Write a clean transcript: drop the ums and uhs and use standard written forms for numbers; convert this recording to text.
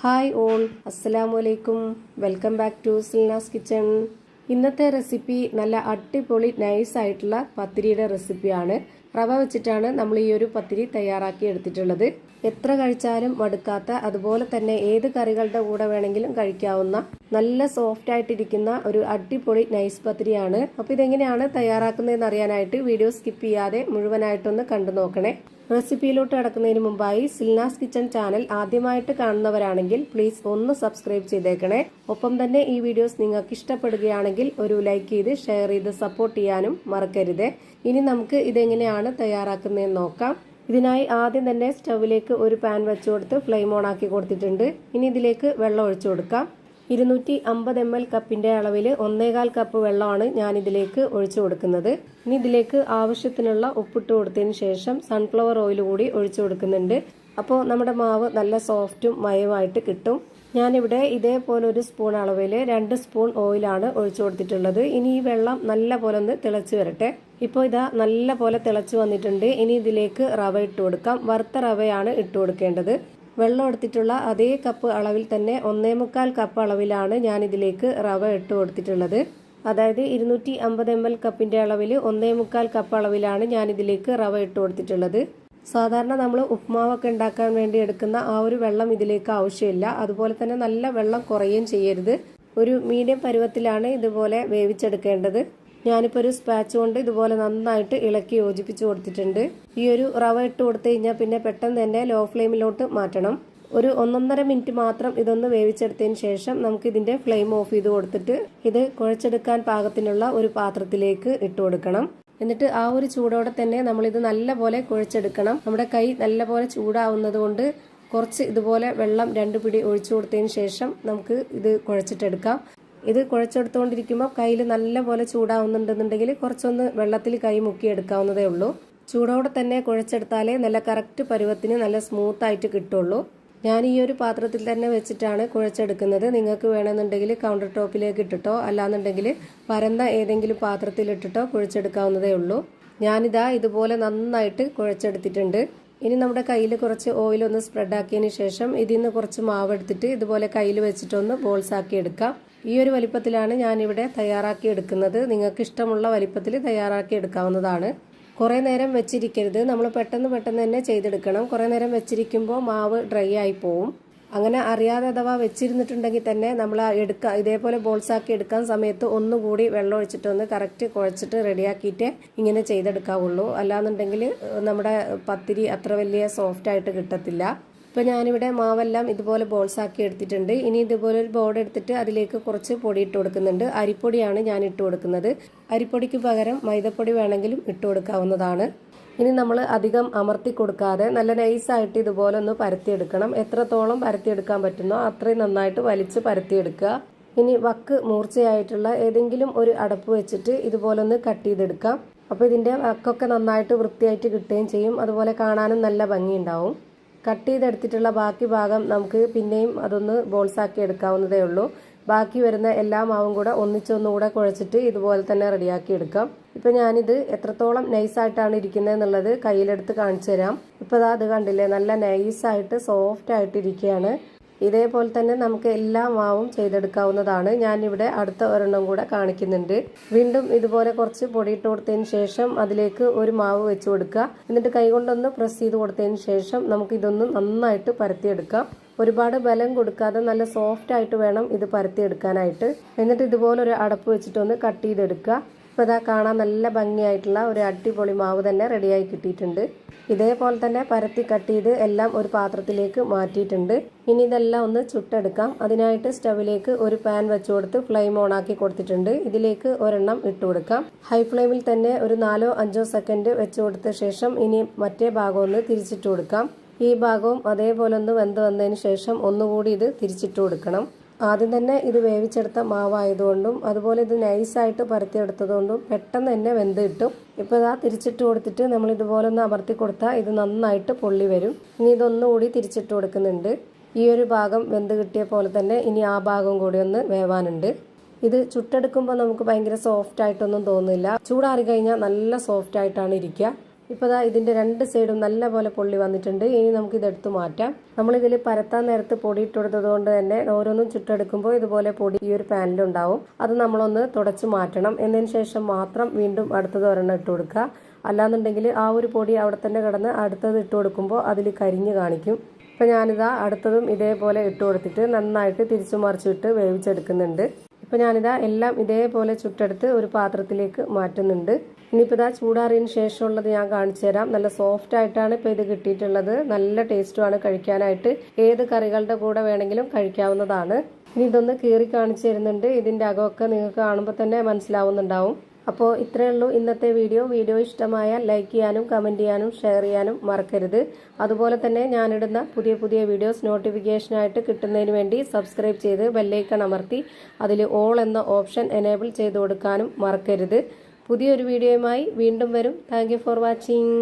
Hi all, അസ്സലാമു അലൈക്കും. Welcome back to Silna's kitchen. ഇന്നത്തെ റെസിപ്പി നല്ല അടിപൊളി നൈസ് ആയിട്ടുള്ള പത്തിരിയുടെ റെസിപ്പിയാണ്. റവ വെച്ചിട്ടാണ് നമ്മൾ ഈ ഒരു പത്തിരി തയ്യാറാക്കി എടുത്തിട്ടുള്ളത്. എത്ര കഴിച്ചാലും മടുക്കാത്ത, അതുപോലെ തന്നെ ഏത് കറികളുടെ കൂടെ വേണമെങ്കിലും കഴിക്കാവുന്ന നല്ല സോഫ്റ്റ് ആയിട്ടിരിക്കുന്ന ഒരു അടിപൊളി നൈസ് പത്തിരിയാണ്. അപ്പോൾ ഇതെങ്ങനെയാണ് തയ്യാറാക്കുന്നതെന്ന് അറിയാനായിട്ട് വീഡിയോ സ്കിപ്പ് ചെയ്യാതെ മുഴുവനായിട്ടൊന്ന് കണ്ടു നോക്കണേ. റെസിപ്പിയിലോട്ട് കടക്കുന്നതിന് മുമ്പായി സിൽനാസ് കിച്ചൺ ചാനൽ ആദ്യമായിട്ട് കാണുന്നവരാണെങ്കിൽ പ്ലീസ് ഒന്ന് സബ്സ്ക്രൈബ് ചെയ്തേക്കണേ. ഒപ്പം തന്നെ ഈ വീഡിയോസ് നിങ്ങൾക്ക് ഇഷ്ടപ്പെടുകയാണെങ്കിൽ ഒരു ലൈക്ക് ചെയ്ത് ഷെയർ ചെയ്ത് സപ്പോർട്ട് ചെയ്യാനും മറക്കരുത്. ഇനി നമുക്ക് ഇതെങ്ങനെയാണ് തയ്യാറാക്കുന്നതെന്ന് നോക്കാം. ഇതിനായി ആദ്യം തന്നെ സ്റ്റൗവിലേക്ക് ഒരു പാൻ വെച്ചു കൊടുത്ത് ഫ്ലെയിം ഓൺ ആക്കി കൊടുത്തിട്ടുണ്ട്. ഇനി ഇതിലേക്ക് വെള്ളം ഒഴിച്ചു കൊടുക്കാം. 250 ml കപ്പിന്റെ അളവിൽ 1.25 കപ്പ് വെള്ളമാണ് ഞാൻ ഇതിലേക്ക് ഒഴിച്ചു കൊടുക്കുന്നത്. ഇനി ഇതിലേക്ക് ആവശ്യത്തിനുള്ള ഉപ്പിട്ട് കൊടുത്തതിന് ശേഷം സൺഫ്ലവർ ഓയിൽ കൂടി ഒഴിച്ചു കൊടുക്കുന്നുണ്ട്. അപ്പോൾ നമ്മുടെ മാവ് നല്ല സോഫ്റ്റും മയമായിട്ട് കിട്ടും. ഞാനിവിടെ ഇതേപോലെ ഒരു സ്പൂൺ അളവിൽ 2 സ്പൂൺ ഓയിലാണ് ഒഴിച്ചു കൊടുത്തിട്ടുള്ളത്. ഇനി ഈ വെള്ളം നല്ല പോലെ ഒന്ന് തിളച്ച് വരട്ടെ. ഇപ്പോൾ ഇതാ നല്ല പോലെ തിളച്ച് വന്നിട്ടുണ്ട്. ഇനി ഇതിലേക്ക് റവ ഇട്ട് കൊടുക്കാം. വറുത്ത റവയാണ് ഇട്ട് കൊടുക്കേണ്ടത്. വെള്ളം എടുത്തിട്ടുള്ള അതേ കപ്പ് അളവിൽ തന്നെ 1.25 കപ്പ് അളവിലാണ് ഞാൻ ഇതിലേക്ക് റവ ഇട്ട് കൊടുത്തിട്ടുള്ളത്. അതായത് 250 ml കപ്പിന്റെ അളവിൽ 1.25 കപ്പ് അളവിലാണ് ഞാൻ ഇതിലേക്ക് റവ ഇട്ട് കൊടുത്തിട്ടുള്ളത്. സാധാരണ നമ്മൾ ഉപ്മാവൊക്കെ ഉണ്ടാക്കാൻ വേണ്ടി എടുക്കുന്ന ആ ഒരു വെള്ളം ഇതിലേക്ക് ആവശ്യമില്ല. അതുപോലെ തന്നെ നല്ല വെള്ളം കുറയുകയും ചെയ്യരുത്. ഒരു മീഡിയം പരുവത്തിലാണ് ഇതുപോലെ വേവിച്ചെടുക്കേണ്ടത്. ഞാനിപ്പോൾ ഒരു സ്പാച്ച് കൊണ്ട് ഇതുപോലെ നന്നായിട്ട് ഇളക്കി യോജിപ്പിച്ച് കൊടുത്തിട്ടുണ്ട്. ഈ ഒരു റവ ഇട്ട് കൊടുത്തു കഴിഞ്ഞാൽ പിന്നെ പെട്ടെന്ന് തന്നെ ലോ ഫ്ലെയിമിലോട്ട് മാറ്റണം. ഒരു 1.5 മിനിറ്റ് മാത്രം ഇതൊന്ന് വേവിച്ചെടുത്തതിന് ശേഷം നമുക്ക് ഇതിന്റെ ഫ്ലെയിം ഓഫ് ചെയ്ത് കൊടുത്തിട്ട് ഇത് കുഴച്ചെടുക്കാൻ പാകത്തിനുള്ള ഒരു പാത്രത്തിലേക്ക് ഇട്ട് കൊടുക്കണം. എന്നിട്ട് ആ ഒരു ചൂടോടെ തന്നെ നമ്മളിത് നല്ലപോലെ കുഴച്ചെടുക്കണം. നമ്മുടെ കൈ നല്ലപോലെ ചൂടാവുന്നത് കൊണ്ട് കുറച്ച് ഇതുപോലെ വെള്ളം 2 പിടി ഒഴിച്ചു കൊടുത്തതിന് ശേഷം നമുക്ക് ഇത് കുഴച്ചിട്ടെടുക്കാം. ഇത് കുഴച്ചെടുത്തുകൊണ്ടിരിക്കുമ്പോൾ കയ്യിൽ നല്ലപോലെ ചൂടാവുന്നുണ്ടെന്നുണ്ടെങ്കിൽ കുറച്ചൊന്ന് വെള്ളത്തിൽ കൈ മുക്കിയെടുക്കാവുന്നതേ ഉള്ളൂ. ചൂടോടെ തന്നെ കുഴച്ചെടുത്താലേ നല്ല കറക്റ്റ് പരുവത്തിന് നല്ല സ്മൂത്ത് ആയിട്ട് കിട്ടുള്ളൂ. ഞാൻ ഈ ഒരു പാത്രത്തിൽ തന്നെ വെച്ചിട്ടാണ് കുഴച്ചെടുക്കുന്നത്. നിങ്ങൾക്ക് വേണമെന്നുണ്ടെങ്കിൽ കൗണ്ടർ ടോപ്പിലേക്ക് ഇട്ടിട്ടോ അല്ലാന്നുണ്ടെങ്കിൽ പരന്ന ഏതെങ്കിലും പാത്രത്തിലിട്ടിട്ടോ കുഴച്ചെടുക്കാവുന്നതേ ഉള്ളൂ. ഞാനിതാ ഇതുപോലെ നന്നായിട്ട് കുഴച്ചെടുത്തിട്ടുണ്ട്. ഇനി നമ്മുടെ കയ്യിൽ കുറച്ച് ഓയിലൊന്ന് സ്പ്രെഡ് ആക്കിയതിന് ശേഷം ഇതിൽ നിന്ന് കുറച്ച് മാവ് എടുത്തിട്ട് ഇതുപോലെ കയ്യിൽ വെച്ചിട്ടൊന്ന് ബോൾസ് ആക്കി എടുക്കാം. ഈ ഒരു വലിപ്പത്തിലാണ് ഞാനിവിടെ തയ്യാറാക്കി എടുക്കുന്നത്. നിങ്ങൾക്ക് ഇഷ്ടമുള്ള വലിപ്പത്തിൽ തയ്യാറാക്കി എടുക്കാവുന്നതാണ്. കുറേ നേരം വെച്ചിരിക്കരുത്. നമ്മൾ പെട്ടെന്ന് തന്നെ ചെയ്തെടുക്കണം. കുറേ നേരം വെച്ചിരിക്കുമ്പോൾ മാവ് ഡ്രൈ ആയി പോവും. അങ്ങനെ അറിയാതെ അഥവാ വെച്ചിരുന്നിട്ടുണ്ടെങ്കിൽ തന്നെ നമ്മൾ ഇതേപോലെ ബോൾസാക്കി എടുക്കാൻ സമയത്ത് ഒന്നുകൂടി വെള്ളം ഒഴിച്ചിട്ടൊന്ന് കറക്റ്റ് കുഴച്ചിട്ട് റെഡിയാക്കിയിട്ടേ ഇങ്ങനെ ചെയ്തെടുക്കാവുള്ളൂ. അല്ലാന്നുണ്ടെങ്കിൽ നമ്മുടെ പത്തിരി അത്ര വലിയ സോഫ്റ്റ് ആയിട്ട് കിട്ടത്തില്ല. ഇപ്പോൾ ഞാനിവിടെ മാവെല്ലാം ഇതുപോലെ ബോൾസാക്കി എടുത്തിട്ടുണ്ട്. ഇനി ഇതുപോലെ ഒരു ബോർഡ് എടുത്തിട്ട് അതിലേക്ക് കുറച്ച് പൊടി ഇട്ട് കൊടുക്കുന്നുണ്ട്. അരിപ്പൊടിയാണ് ഞാൻ ഇട്ട് കൊടുക്കുന്നത്. അരിപ്പൊടിക്ക് പകരം മൈദപ്പൊടി വേണമെങ്കിലും ഇട്ട് കൊടുക്കാവുന്നതാണ്. ഇനി നമ്മൾ അധികം അമർത്തി കൊടുക്കാതെ നല്ല നൈസായിട്ട് ഇതുപോലെ ഒന്ന് പരത്തിയെടുക്കണം. എത്രത്തോളം പരത്തിയെടുക്കാൻ പറ്റുന്നോ അത്രയും നന്നായിട്ട് വലിച്ച് പരത്തിയെടുക്കുക. ഇനി വക്ക് മൂർച്ചയായിട്ടുള്ള ഏതെങ്കിലും ഒരു അടപ്പ് വെച്ചിട്ട് ഇതുപോലെ ഒന്ന് കട്ട് ചെയ്തെടുക്കാം. അപ്പോൾ ഇതിൻ്റെ വക്കൊക്കെ നന്നായിട്ട് വൃത്തിയായിട്ട് കിട്ടുകയും ചെയ്യും. അതുപോലെ കാണാനും നല്ല ഭംഗിയുണ്ടാവും. കട്ട് ചെയ്തെടുത്തിട്ടുള്ള ബാക്കി ഭാഗം നമുക്ക് പിന്നെയും അതൊന്ന് ബോൾസാക്കി എടുക്കാവുന്നതേ ഉള്ളൂ. ബാക്കി വരുന്ന എല്ലാ മാവും കൂടെ ഒന്നിച്ചൊന്നുകൂടെ കുഴച്ചിട്ട് ഇതുപോലെ തന്നെ റെഡിയാക്കി എടുക്കാം. ഇപ്പം ഞാനിത് എത്രത്തോളം നൈസായിട്ടാണ് ഇരിക്കുന്നത് എന്നുള്ളത് കയ്യിലെടുത്ത് കാണിച്ചു തരാം. ഇപ്പോൾ അത് കണ്ടില്ലേ, നല്ല നൈസായിട്ട് സോഫ്റ്റ് ആയിട്ട് ഇരിക്കുകയാണ്. ഇതേപോലെ തന്നെ നമുക്ക് എല്ലാ മാവും ചെയ്തെടുക്കാവുന്നതാണ്. ഞാനിവിടെ അടുത്ത ഒരെണ്ണം കൂടെ കാണിക്കുന്നുണ്ട്. വീണ്ടും ഇതുപോലെ കുറച്ച് പൊടിയിട്ട് കൊടുത്തതിന് ശേഷം അതിലേക്ക് ഒരു മാവ് വെച്ച് കൊടുക്കുക. എന്നിട്ട് കൈകൊണ്ടൊന്ന് പ്രസ് ചെയ്ത് കൊടുത്തതിന് ശേഷം നമുക്ക് ഇതൊന്ന് നന്നായിട്ട് പരത്തിയെടുക്കാം. ഒരുപാട് ബലം കൊടുക്കാതെ നല്ല സോഫ്റ്റ് ആയിട്ട് വേണം ഇത് പരത്തിയെടുക്കാനായിട്ട്. എന്നിട്ട് ഇതുപോലെ ഒരു അടപ്പ് വെച്ചിട്ടൊന്ന് കട്ട് ചെയ്തെടുക്കുക. ഇപ്പോൾ ഇതാ കാണാൻ നല്ല ഭംഗിയായിട്ടുള്ള ഒരു അടിപൊളി മാവ് തന്നെ റെഡിയായി കിട്ടിയിട്ടുണ്ട്. ഇതേപോലെ തന്നെ പരത്തി കട്ട് ചെയ്ത് എല്ലാം ഒരു പാത്രത്തിലേക്ക് മാറ്റിയിട്ടുണ്ട്. ഇനി ഇതെല്ലാം ഒന്ന് ചുട്ടെടുക്കാം. അതിനായിട്ട് സ്റ്റവിലേക്ക് ഒരു പാൻ വെച്ച് കൊടുത്ത് ഫ്ലെയിം ഓൺ ആക്കി കൊടുത്തിട്ടുണ്ട്. ഇതിലേക്ക് ഒരെണ്ണം ഇട്ട് കൊടുക്കാം. ഹൈ ഫ്ലെയിമിൽ തന്നെ ഒരു 4-5 സെക്കൻഡ് വെച്ച് കൊടുത്ത ശേഷം ഇനി മറ്റേ ഭാഗം ഒന്ന് തിരിച്ചിട്ട് കൊടുക്കാം. ഈ ഭാഗവും അതേപോലെ ഒന്ന് വെന്ത് വന്നതിന് ശേഷം ഒന്നുകൂടി ഇത് തിരിച്ചിട്ട് കൊടുക്കണം. ആദ്യം തന്നെ ഇത് വേവിച്ചെടുത്ത മാവായതുകൊണ്ടും അതുപോലെ ഇത് നൈസായിട്ട് പരത്തിയെടുത്തതുകൊണ്ടും പെട്ടെന്ന് തന്നെ വെന്ത് കിട്ടും. ഇപ്പോൾ ഇതാ തിരിച്ചിട്ട് കൊടുത്തിട്ട് നമ്മൾ ഇതുപോലെ ഒന്ന് അമർത്തി കൊടുത്താൽ ഇത് നന്നായിട്ട് പൊള്ളി വരും. ഇനി ഇതൊന്നുകൂടി തിരിച്ചിട്ട് കൊടുക്കുന്നുണ്ട്. ഈ ഒരു ഭാഗം വെന്ത് കിട്ടിയ പോലെ തന്നെ ഇനി ആ ഭാഗം കൂടി ഒന്ന് വേവാനുണ്ട്. ഇത് ചുട്ടെടുക്കുമ്പോൾ നമുക്ക് ഭയങ്കര സോഫ്റ്റ് ആയിട്ടൊന്നും തോന്നില്ല. ചൂടാറി കഴിഞ്ഞാൽ നല്ല സോഫ്റ്റ് ആയിട്ടാണ് ഇരിക്കുക. ഇപ്പോൾ ദാ ഇതിൻ്റെ 2 സൈഡും നല്ലപോലെ പൊള്ളി വന്നിട്ടുണ്ട്. ഇനി നമുക്കിതെടുത്ത് മാറ്റാം. നമ്മളിതിൽ പരത്താൻ നേരത്ത് പൊടി ഇട്ടുകൊടുത്തത് കൊണ്ട് തന്നെ ഓരോന്നും ചുട്ടെടുക്കുമ്പോൾ ഇതുപോലെ പൊടി ഈ ഒരു പാനിലുണ്ടാവും. അത് നമ്മളൊന്ന് തുടച്ച് മാറ്റണം. എന്നതിന് ശേഷം മാത്രം വീണ്ടും അടുത്തത് ഒരെണ്ണം ഇട്ട് കൊടുക്കുക. അല്ലാന്നുണ്ടെങ്കിൽ ആ ഒരു പൊടി അവിടെ തന്നെ കിടന്ന് അടുത്തത് ഇട്ട് കൊടുക്കുമ്പോൾ അതിൽ കരിഞ്ഞ് കാണിക്കും. ഇപ്പം ഞാനിതാ അടുത്തതും ഇതേപോലെ ഇട്ട് കൊടുത്തിട്ട് നന്നായിട്ട് തിരിച്ചു മറിച്ചിട്ട് വേവിച്ചെടുക്കുന്നുണ്ട്. ഇപ്പം ഞാനിതാ എല്ലാം ഇതേപോലെ ചുട്ടെടുത്ത് ഒരു പാത്രത്തിലേക്ക് മാറ്റുന്നുണ്ട്. ഇനിയിപ്പോൾ ഇതാ ചൂടാറിയതിന് ശേഷമുള്ളത് ഞാൻ കാണിച്ചു തരാം. നല്ല സോഫ്റ്റ് ആയിട്ടാണ് ഇപ്പോൾ ഇത് കിട്ടിയിട്ടുള്ളത്. നല്ല ടേസ്റ്റുമാണ് കഴിക്കാനായിട്ട്. ഏത് കറികളുടെ കൂടെ വേണമെങ്കിലും കഴിക്കാവുന്നതാണ്. ഇനി ഇതൊന്ന് കീറി കാണിച്ചു തരുന്നുണ്ട്. ഇതിൻ്റെ അകമൊക്കെ നിങ്ങൾക്ക് കാണുമ്പോൾ തന്നെ മനസ്സിലാവുന്നുണ്ടാവും. അപ്പോൾ ഇത്രയേ ഉള്ളൂ ഇന്നത്തെ വീഡിയോ ഇഷ്ടമായാൽ ലൈക്ക് ചെയ്യാനും കമൻറ്റ് ചെയ്യാനും ഷെയർ ചെയ്യാനും മറക്കരുത്. അതുപോലെ തന്നെ ഞാനിടുന്ന പുതിയ വീഡിയോസ് നോട്ടിഫിക്കേഷനായിട്ട് കിട്ടുന്നതിന് വേണ്ടി സബ്സ്ക്രൈബ് ചെയ്ത് ബെല്ലൈക്കൺ അമർത്തി അതിൽ ഓൾ എന്ന ഓപ്ഷൻ എനേബിൾ ചെയ്ത് കൊടുക്കാനും മറക്കരുത്. പുതിയൊരു വീഡിയോയുമായി വീണ്ടും വരും. Thank you for watching.